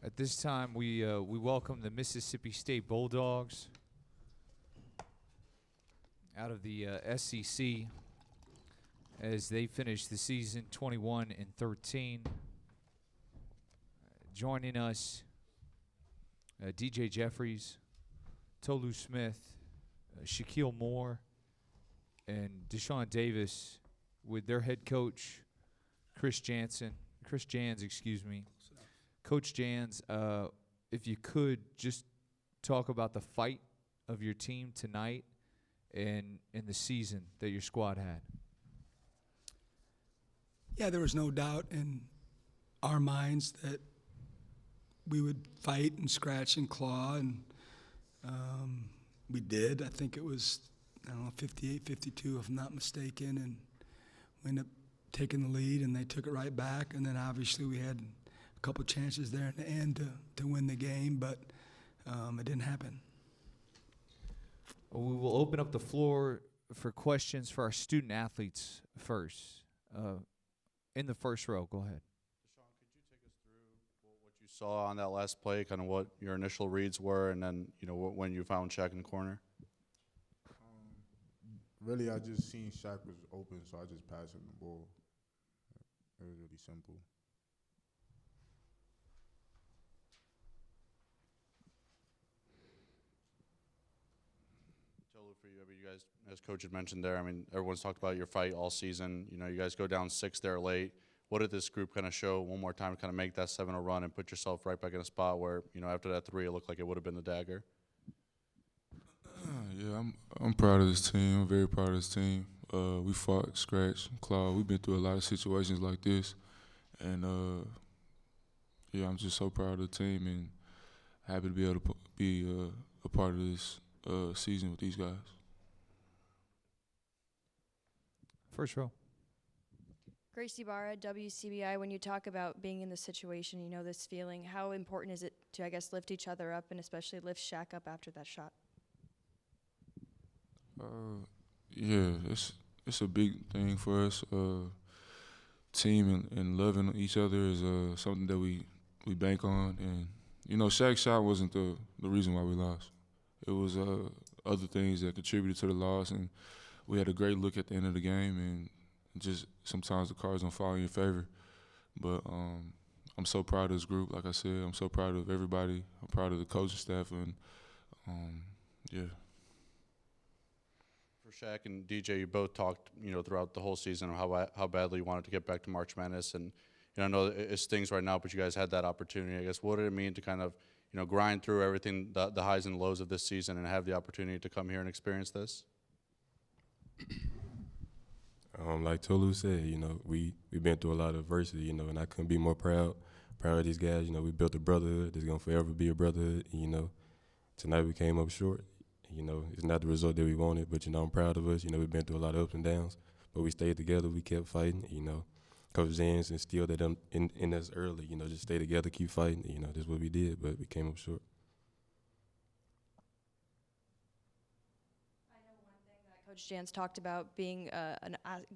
At this time, we welcome the Mississippi State Bulldogs out of the SEC as they finish the season 21-13. Joining us, DJ Jeffries, Tolu Smith, Shaquille Moore, and Deshaun Davis with their head coach, Chris Jans, Coach Jans, if you could just talk about the fight of your team tonight and the season that your squad had. Yeah, there was no doubt in our minds that we would fight and scratch and claw, and we did. I think it was, 58-52 if I'm not mistaken, and we ended up taking the lead, and they took it right back, and then obviously we had a couple chances there in the end to win the game, but it didn't happen. We will open up the floor for questions for our student athletes first. In the first row, go ahead. Deshaun, could you take us through what you saw on that last play, kind of what your initial reads were, and then when you found Shaq in the corner? Really, I just seen Shaq was open, so I just passed him the ball. It was really simple. Totally for you. I mean, you guys, as Coach had mentioned there, I mean, everyone's talked about your fight all season. You guys go down 6 there late. What did this group kind of show one more time to kind of make that 7-0 run and put yourself right back in a spot where, after that 3, it looked like it would have been the dagger? Yeah, I'm proud of this team. I'm very proud of this team. We fought, scratched, clawed. We've been through a lot of situations like this, and yeah, I'm just so proud of the team and happy to be able to be a part of this season with these guys. First row. Gracie Barra, WCBI, when you talk about being in this situation, this feeling, how important is it to, I guess, lift each other up and especially lift Shaq up after that shot? Yeah, it's a big thing for us. Team and loving each other is something that we bank on. And, Shaq's shot wasn't the reason why we lost. It was other things that contributed to the loss, and we had a great look at the end of the game, and just sometimes the cards don't fall in your favor. But I'm so proud of this group. Like I said, I'm so proud of everybody. I'm proud of the coaching staff, and yeah. For Shaq and DJ, you both talked, throughout the whole season of how badly you wanted to get back to March Madness, and I know it stings right now, but you guys had that opportunity. I guess what did it mean to kind of grind through everything, the highs and lows of this season, and have the opportunity to come here and experience this? Like Tolu said, we've been through a lot of adversity, and I couldn't be more proud of these guys. We built a brotherhood that's gonna forever be a brotherhood. Tonight we came up short. It's not the result that we wanted, but I'm proud of us. We've been through a lot of ups and downs, but we stayed together. We kept fighting. Coach Zans instilled that in us early. Just stay together, keep fighting. This is what we did, but we came up short. I know one thing that Coach Jans talked about being a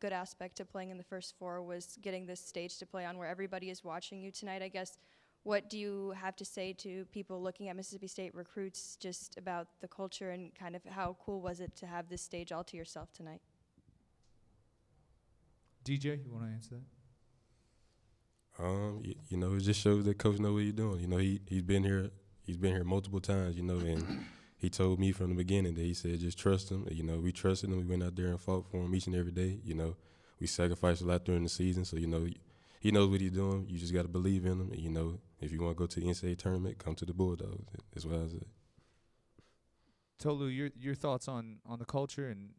good aspect of playing in the first 4 was getting this stage to play on where everybody is watching you tonight. I guess, what do you have to say to people looking at Mississippi State recruits just about the culture and kind of how cool was it to have this stage all to yourself tonight? DJ, you want to answer that? It just shows that Coach knows what he's doing. He's been here multiple times, and he told me from the beginning that he said just trust him. We trusted him. We went out there and fought for him each and every day. We sacrificed a lot during the season, so he knows what he's doing. You just got to believe in him. If you want to go to the NCAA tournament, come to the Bulldogs. That's what I said. Tolu, your thoughts on the culture and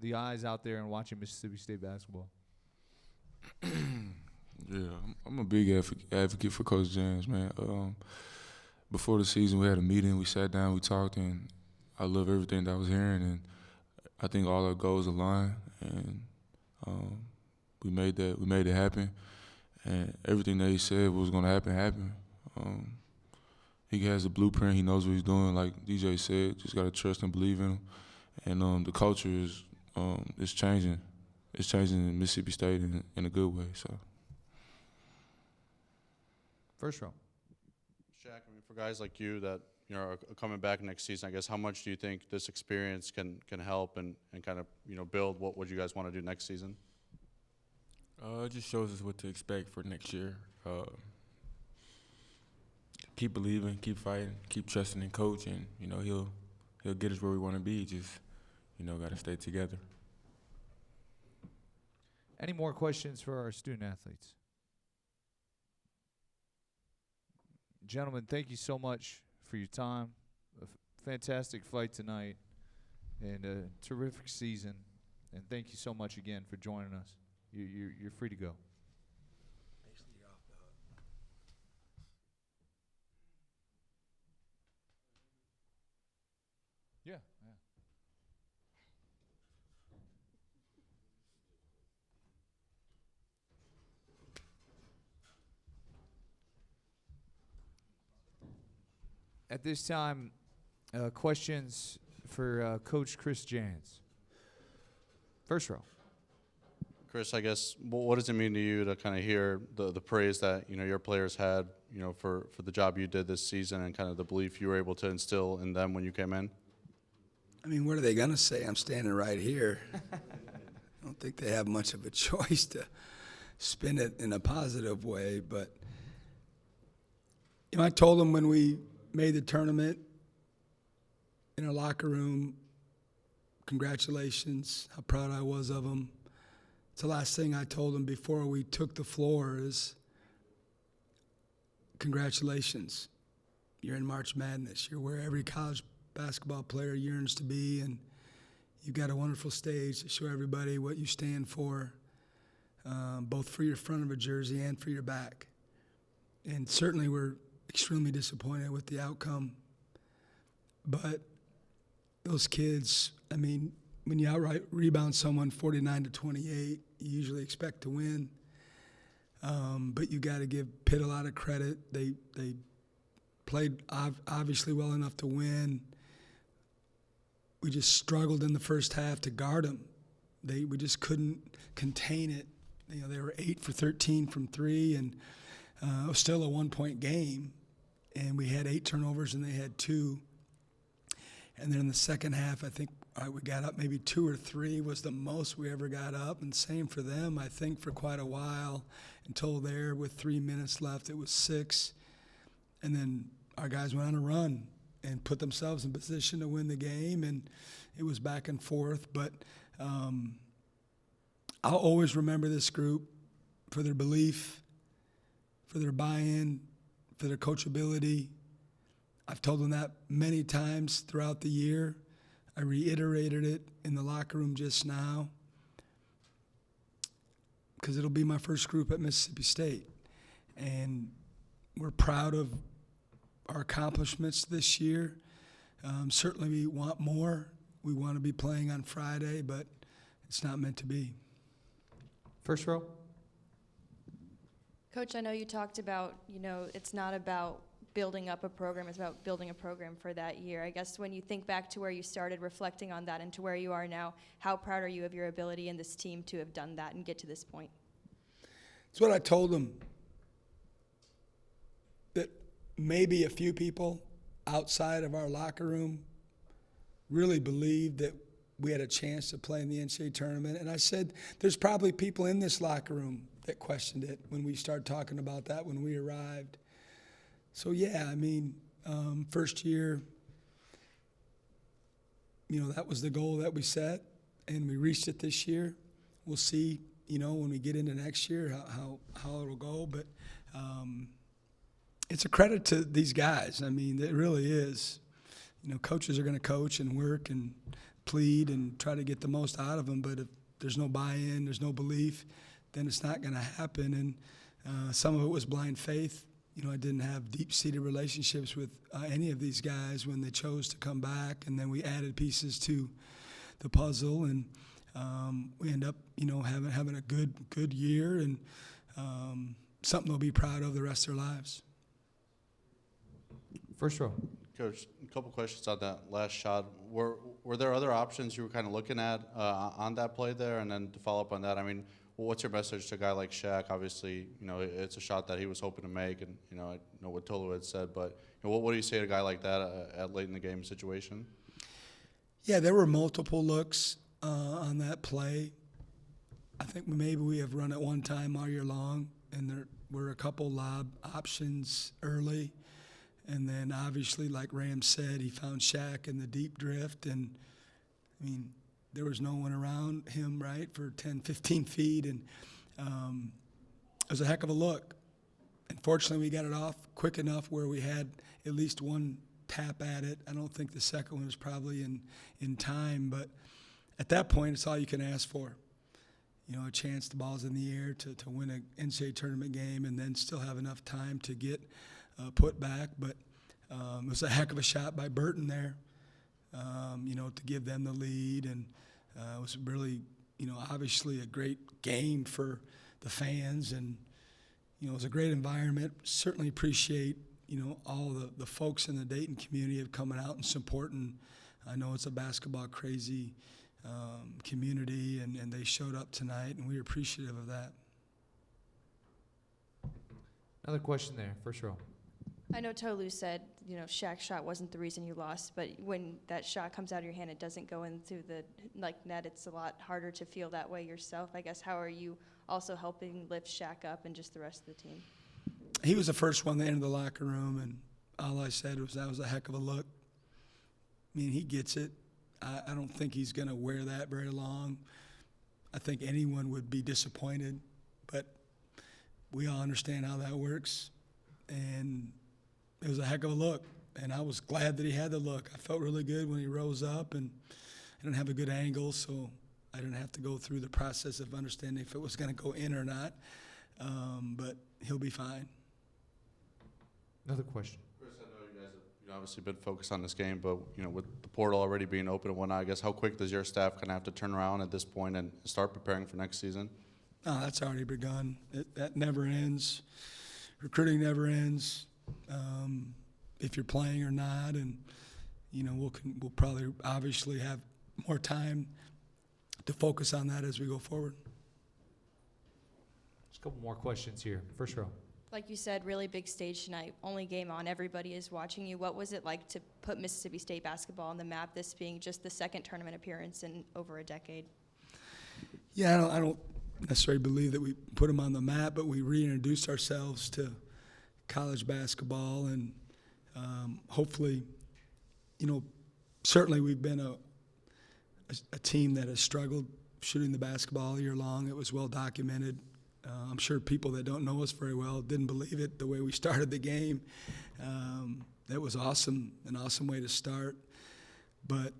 the eyes out there and watching Mississippi State basketball? Yeah, I'm a big advocate for Coach Jans, man. Before the season, we had a meeting. We sat down, we talked, and I love everything that I was hearing. And I think all our goals aligned, and we made it happen. And everything that he said was going to happen happened. He has a blueprint. He knows what he's doing. Like DJ said, just got to trust and believe in him. And the culture is changing. It's changing in Mississippi State in a good way. So. First row. Shaq, I mean, for guys like you that are coming back next season, I guess how much do you think this experience can help and kind of build what you guys want to do next season? It just shows us what to expect for next year. Keep believing, keep fighting, keep trusting in coach, and he'll get us where we want to be. Just got to stay together. Any more questions for our student athletes? Gentlemen, thank you so much for your time. A fantastic fight tonight and a terrific season. And thank you so much again for joining us. You're free to go. Yeah. At this time, questions for Coach Chris Jans. First row. Chris, I guess what does it mean to you to kind of hear the praise that your players had for the job you did this season and kind of the belief you were able to instill in them when you came in? I mean, what are they going to say? I'm standing right here. I don't think they have much of a choice to spin it in a positive way. But, I told them when we made the tournament in our locker room, congratulations, how proud I was of them. It's the last thing I told them before we took the floor is, congratulations, you're in March Madness. You're where every college basketball player yearns to be, and you've got a wonderful stage to show everybody what you stand for, both for your front of a jersey and for your back. And certainly we're extremely disappointed with the outcome. But those kids, I mean, when you outright rebound someone 49-28, you usually expect to win. But you got to give Pitt a lot of credit. They played obviously well enough to win. We just struggled in the first half to guard them. We just couldn't contain it. They were 8 for 13 from 3, and it was still a 1-point game. And we had 8 turnovers, and they had 2. And then in the second half, I think we got up maybe 2 or 3 was the most we ever got up. And same for them, I think, for quite a while until there with 3 minutes left. It was 6. And then our guys went on a run and put themselves in position to win the game, and it was back and forth. But I'll always remember this group for their belief, for their buy-in, for their coachability. I've told them that many times throughout the year. I reiterated it in the locker room just now because it'll be my first group at Mississippi State. And we're proud of our accomplishments this year. Certainly we want more. We want to be playing on Friday, but it's not meant to be. First row. Coach, I know you talked about, it's not about building up a program, it's about building a program for that year. I guess when you think back to where you started, reflecting on that and to where you are now, how proud are you of your ability in this team to have done that and get to this point? It's what I told them, that maybe a few people outside of our locker room really believed that we had a chance to play in the NCAA tournament. And I said, there's probably people in this locker room that questioned it when we started talking about that when we arrived. So, yeah, I mean, first year, that was the goal that we set, and we reached it this year. We'll see, when we get into next year how it'll go. But it's a credit to these guys. I mean, it really is. Coaches are going to coach and work and plead and try to get the most out of them. But if there's no buy-in, there's no belief, then it's not going to happen. And some of it was blind faith. I didn't have deep-seated relationships with any of these guys when they chose to come back, and then we added pieces to the puzzle, and we end up, having a good year and something they'll be proud of the rest of their lives. First row. Coach, a couple questions on that last shot. Were there other options you were kind of looking at on that play there? And then to follow up on that, I mean, what's your message to a guy like Shaq? Obviously, it's a shot that he was hoping to make, and I know what Tolu had said, but what do you say to a guy like that at late in the game situation? Yeah, there were multiple looks on that play. I think maybe we have run it one time all year long, and there were a couple lob options early. And then obviously, like Ram said, he found Shaq in the deep drift. And, I mean, there was no one around him, right, for 10, 15 feet. And it was a heck of a look. Unfortunately, we got it off quick enough where we had at least one tap at it. I don't think the second one was probably in time. But at that point, it's all you can ask for. A chance the ball's in the air to win an NCAA tournament game and then still have enough time to get put back. But it was a heck of a shot by Burton there, to give them the lead. And it was really, obviously a great game for the fans. And, it was a great environment. Certainly appreciate, all the folks in the Dayton community of coming out and supporting. I know it's a basketball crazy community, and they showed up tonight, and we were appreciative of that. Another question there, first row. I know Tolu said, Shaq's shot wasn't the reason you lost, but when that shot comes out of your hand, it doesn't go into the net. It's a lot harder to feel that way yourself. I guess, how are you also helping lift Shaq up and just the rest of the team? He was the first one to enter the locker room, and all I said was that was a heck of a look. I mean, he gets it. I don't think he's going to wear that very long. I think anyone would be disappointed, but we all understand how that works. And it was a heck of a look, and I was glad that he had the look. I felt really good when he rose up, and I didn't have a good angle, so I didn't have to go through the process of understanding if it was going to go in or not. But he'll be fine. Another question. Chris, I know you guys have obviously been focused on this game, but with the portal already being open and whatnot, I guess how quick does your staff kind of have to turn around at this point and start preparing for next season? Oh, that's already begun. That never ends. Recruiting never ends. If you're playing or not, and we'll probably obviously have more time to focus on that as we go forward. Just a couple more questions here, first row. Like you said, really big stage tonight, only game on, everybody is watching you. What was it like to put Mississippi State basketball on the map, this being just the second tournament appearance in over a decade? Yeah, I don't necessarily believe that we put them on the map, but we reintroduced ourselves to college basketball, and hopefully, certainly we've been a team that has struggled shooting the basketball all year long. It was well documented. I'm sure people that don't know us very well didn't believe it the way we started the game. That was awesome, an awesome way to start. But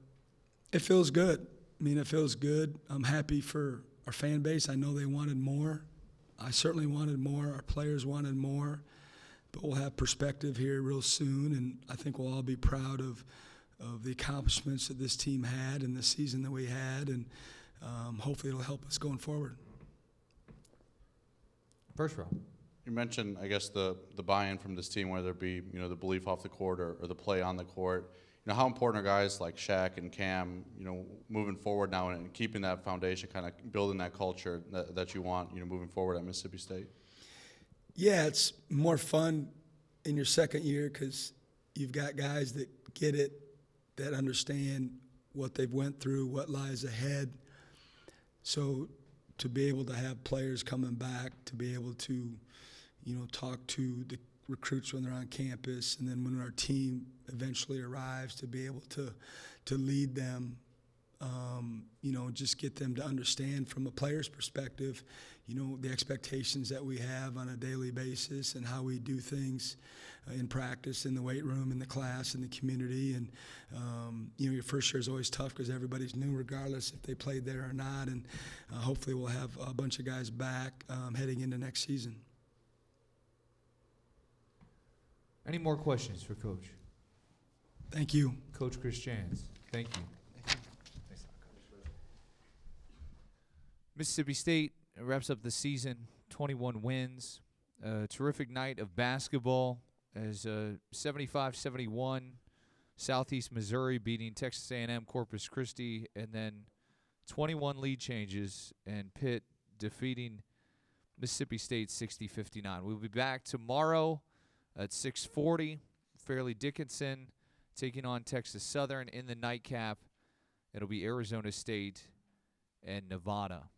it feels good. I mean, it feels good. I'm happy for our fan base. I know they wanted more. I certainly wanted more. Our players wanted more. But we'll have perspective here real soon, and I think we'll all be proud of the accomplishments that this team had and the season that we had, and hopefully it'll help us going forward. First row. You mentioned, I guess, the buy-in from this team, whether it be the belief off the court or the play on the court. How important are guys like Shaq and Cam, moving forward now and keeping that foundation, kind of building that culture that you want, moving forward at Mississippi State? Yeah, it's more fun in your second year because you've got guys that get it, that understand what they've went through, what lies ahead. So to be able to have players coming back, to be able to, talk to the recruits when they're on campus, and then when our team eventually arrives, to be able to lead them, just get them to understand from a player's perspective, the expectations that we have on a daily basis and how we do things in practice, in the weight room, in the class, in the community. And, your first year is always tough because everybody's new regardless if they played there or not. And hopefully we'll have a bunch of guys back heading into next season. Any more questions for Coach? Thank you. Coach Chris Jans. Thank you. Mississippi State wraps up the season, 21 wins. Terrific night of basketball as 75-71, Southeast Missouri beating Texas A&M Corpus Christi, and then 21 lead changes, and Pitt defeating Mississippi State 60-59. We'll be back tomorrow at 6:40. Fairleigh Dickinson taking on Texas Southern. In the nightcap, it'll be Arizona State and Nevada.